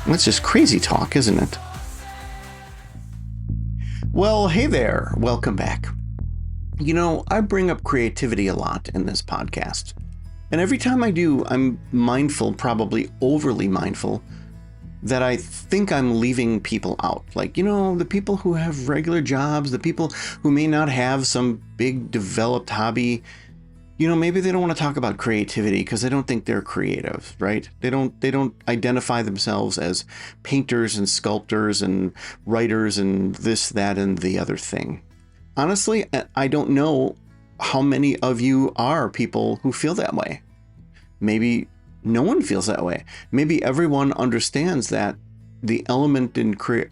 That's just crazy talk, isn't it? Well, hey there. Welcome back. You know, I bring up creativity a lot in this podcast. And every time I do, I'm mindful, probably overly mindful, that I think I'm leaving people out. Like, you know, the people who have regular jobs, the people who may not have some big developed hobby. You know, maybe they don't want to talk about creativity because they don't think they're creative, right? They don't identify themselves as painters and sculptors and writers and this, that, and the other thing. Honestly, I don't know how many of you are people who feel that way. Maybe no one feels that way. Maybe everyone understands that the element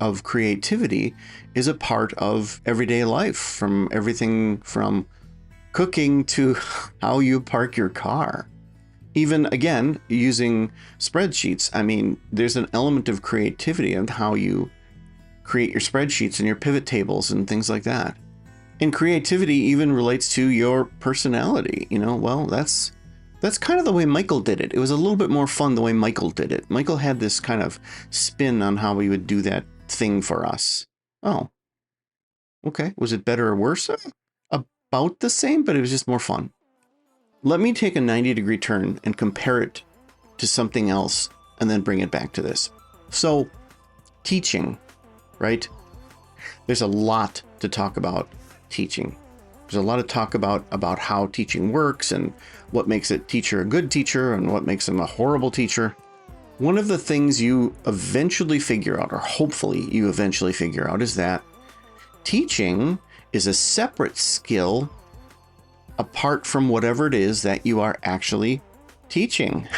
of creativity is a part of everyday life, from everything from cooking to how you park your car. Even, again, using spreadsheets. I mean, there's an element of creativity in how you create your spreadsheets and your pivot tables and things like that. And creativity even relates to your personality. You know, well, that's kind of the way Michael did it. It was a little bit more fun the way Michael did it. Michael had this kind of spin on how he would do that thing for us. Oh, okay. Was it better or worse? About the same, but it was just more fun. Let me take a 90-degree turn and compare it to something else and then bring it back to this. So, teaching, right? There's a lot to talk about teaching. There's a lot of talk about how teaching works and what makes a teacher a good teacher and what makes them a horrible teacher. One of the things you eventually figure out, or hopefully you eventually figure out, is that teaching is a separate skill apart from whatever it is that you are actually teaching.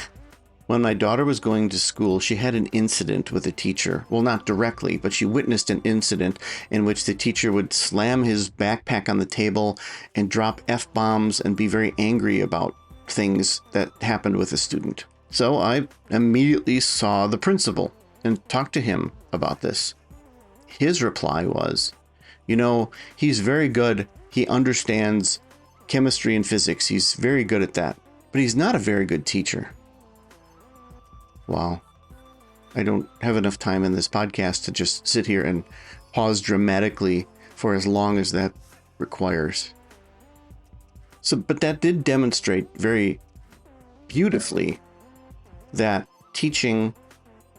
When my daughter was going to school, she had an incident with a teacher. Well, not directly, but she witnessed an incident in which the teacher would slam his backpack on the table and drop F-bombs and be very angry about things that happened with a student. So I immediately saw the principal and talked to him about this. His reply was, you know, he's very good. He understands chemistry and physics. He's very good at that, but he's not a very good teacher. Wow. I don't have enough time in this podcast to just sit here and pause dramatically for as long as that requires. So, but that did demonstrate very beautifully that teaching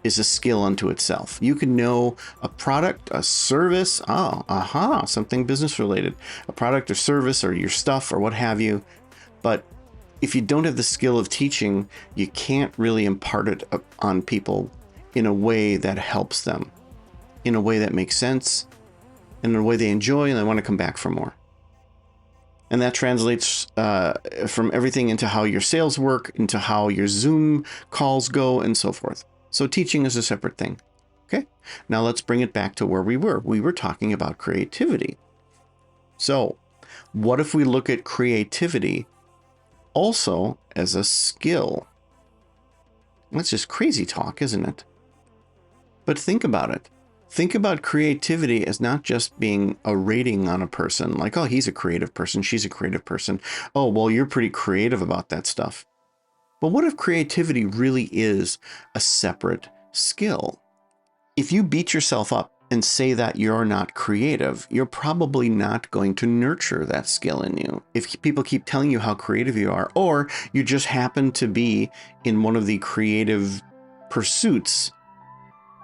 is a skill unto itself. You can know a product, a service, something business related, a product or service or your stuff or what have you. But if you don't have the skill of teaching, you can't really impart it on people in a way that helps them, in a way that makes sense, in a way they enjoy and they want to come back for more. And that translates from everything into how your sales work, into how your Zoom calls go, and so forth. So teaching is a separate thing. Okay, now let's bring it back to where we were. We were talking about creativity. So what if we look at creativity also as a skill? That's just crazy talk, isn't it? But think about it. Think about creativity as not just being a rating on a person, like, oh, he's a creative person, she's a creative person. Oh, well, you're pretty creative about that stuff. But what if creativity really is a separate skill? If you beat yourself up and say that you're not creative, you're probably not going to nurture that skill in you. If people keep telling you how creative you are, or you just happen to be in one of the creative pursuits,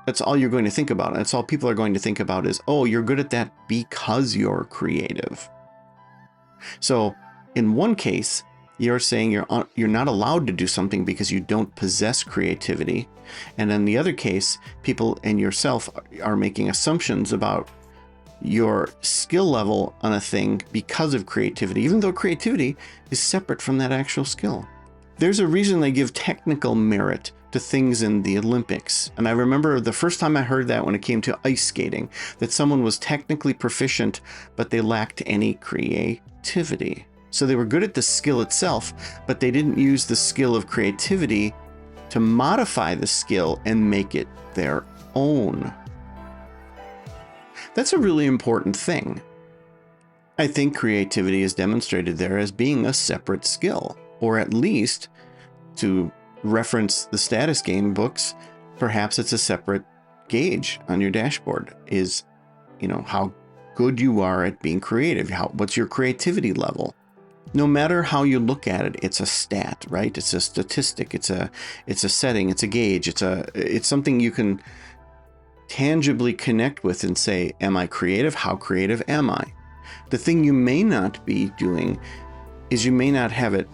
that's all you're going to think about. That's all people are going to think about is, oh, you're good at that because you're creative. So in one case, you're saying you're not allowed to do something because you don't possess creativity. And in the other case, people and yourself are making assumptions about your skill level on a thing because of creativity, even though creativity is separate from that actual skill. There's a reason they give technical merit to things in the Olympics. And I remember the first time I heard that when it came to ice skating, that someone was technically proficient, but they lacked any creativity. So they were good at the skill itself, but they didn't use the skill of creativity to modify the skill and make it their own. That's a really important thing. I think creativity is demonstrated there as being a separate skill, or at least, to reference the status game books, Perhaps it's a separate gauge on your dashboard is, how good you are at being creative. What's your creativity level? No matter how you look at it, it's a stat, right? It's a statistic. It's a setting. It's a gauge. It's something you can tangibly connect with and say, am I creative? How creative am I? The thing you may not be doing is you may not have it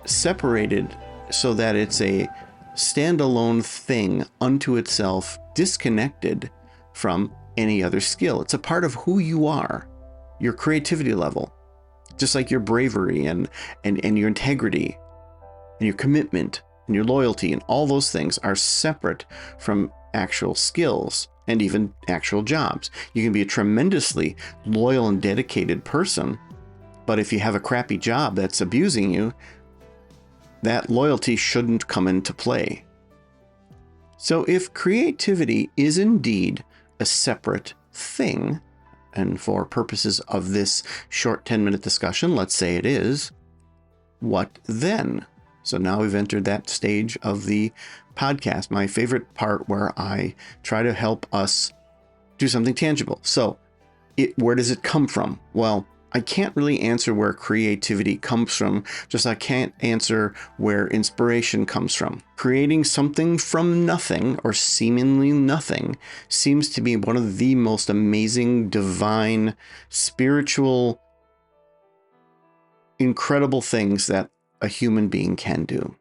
separated so that it's a standalone thing unto itself, disconnected from any other skill. It's a part of who you are, your creativity level, just like your bravery and your integrity and your commitment and your loyalty, and all those things are separate from actual skills and even actual jobs. You can be a tremendously loyal and dedicated person, but if you have a crappy job that's abusing you, that loyalty shouldn't come into play. So if creativity is indeed a separate thing, and for purposes of this short 10-minute discussion, let's say it is, what then? So now we've entered that stage of the podcast, my favorite part, where I try to help us do something tangible. So where does it come from? Well, I can't really answer where creativity comes from, just I can't answer where inspiration comes from. Creating something from nothing, or seemingly nothing, seems to be one of the most amazing, divine, spiritual, incredible things that a human being can do.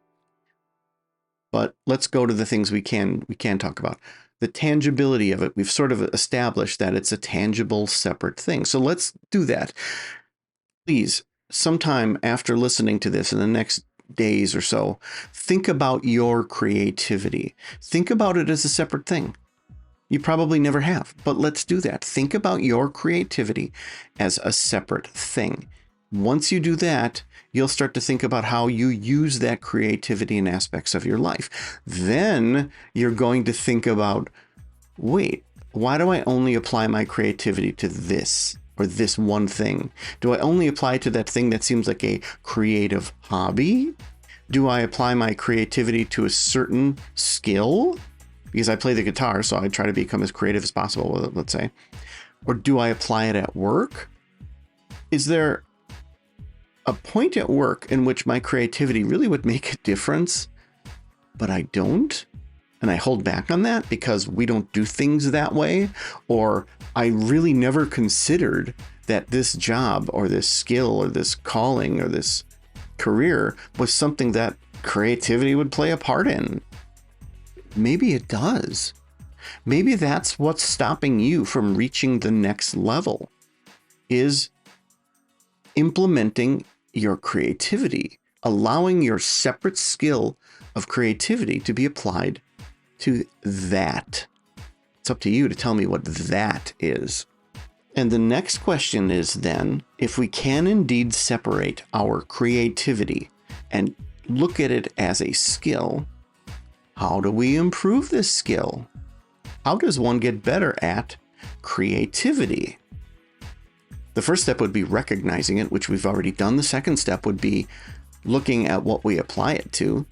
But let's go to the things we can talk about. The tangibility of it. We've sort of established that it's a tangible, separate thing. So let's do that. Please, sometime after listening to this in the next days or so, think about your creativity. Think about it as a separate thing. You probably never have, but let's do that. Think about your creativity as a separate thing. Once you do that, you'll start to think about how you use that creativity in aspects of your life. Then you're going to think about, wait, why do I only apply my creativity to this or this one thing? Do I only apply it to that thing that seems like a creative hobby? Do I apply my creativity to a certain skill? Because I play the guitar, so I try to become as creative as possible with it, let's say. Or do I apply it at work? Is there a point at work in which my creativity really would make a difference, but I don't? And I hold back on that because we don't do things that way? Or I really never considered that this job or this skill or this calling or this career was something that creativity would play a part in? Maybe it does. Maybe that's what's stopping you from reaching the next level, is implementing your creativity, allowing your separate skill of creativity to be applied to that. It's up to you to tell me what that is. And the next question is then, if we can indeed separate our creativity and look at it as a skill, how do we improve this skill? How does one get better at creativity? The first step would be recognizing it, which we've already done. The second step would be looking at what we apply it to.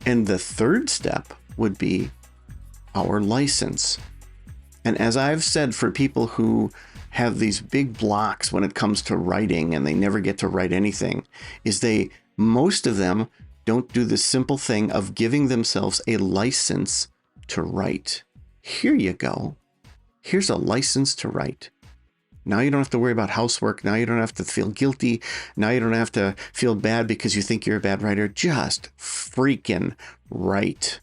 And the third step would be our license. And as I've said, for people who have these big blocks when it comes to writing and they never get to write anything, is most of them don't do the simple thing of giving themselves a license to write. Here you go. Here's a license to write. Now you don't have to worry about housework. Now you don't have to feel guilty. Now you don't have to feel bad because you think you're a bad writer. Just freaking write.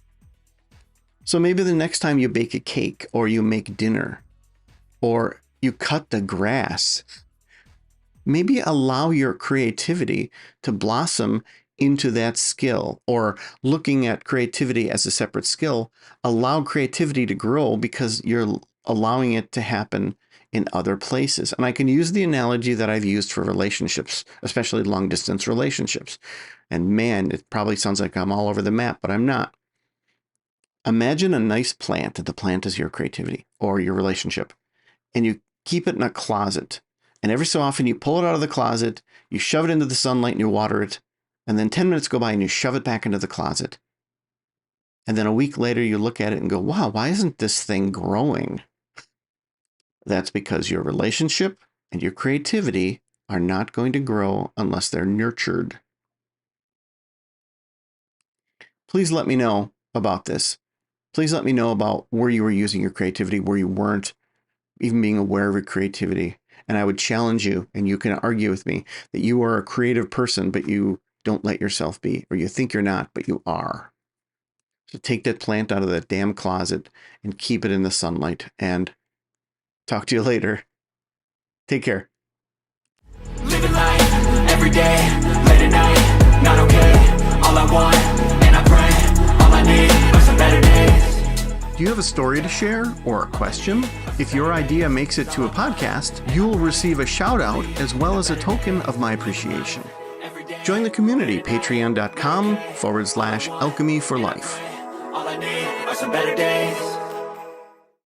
So maybe the next time you bake a cake, or you make dinner, or you cut the grass, maybe allow your creativity to blossom into that skill. Or looking at creativity as a separate skill, allow creativity to grow because you're allowing it to happen in other places. And I can use the analogy that I've used for relationships, especially long distance relationships. And man, it probably sounds like I'm all over the map, but I'm not. Imagine a nice plant, and the plant is your creativity or your relationship, and you keep it in a closet. And every so often you pull it out of the closet, you shove it into the sunlight and you water it. And then 10 minutes go by and you shove it back into the closet. And then a week later, you look at it and go, wow, why isn't this thing growing? That's because your relationship and your creativity are not going to grow unless they're nurtured. Please let me know about this. Please let me know about where you were using your creativity, where you weren't, even being aware of your creativity. And I would challenge you, and you can argue with me, that you are a creative person, but you don't let yourself be, or you think you're not, but you are. So take that plant out of that damn closet and keep it in the sunlight. And talk to you later. Take care. Living life every day, late at night, not okay. All I want, and I pray, all I need are some better days. Do you have a story to share or a question? If your idea makes it to a podcast, you will receive a shout out as well as a token of my appreciation. Join the community, patreon.com/alchemy for life. All I need are some better days.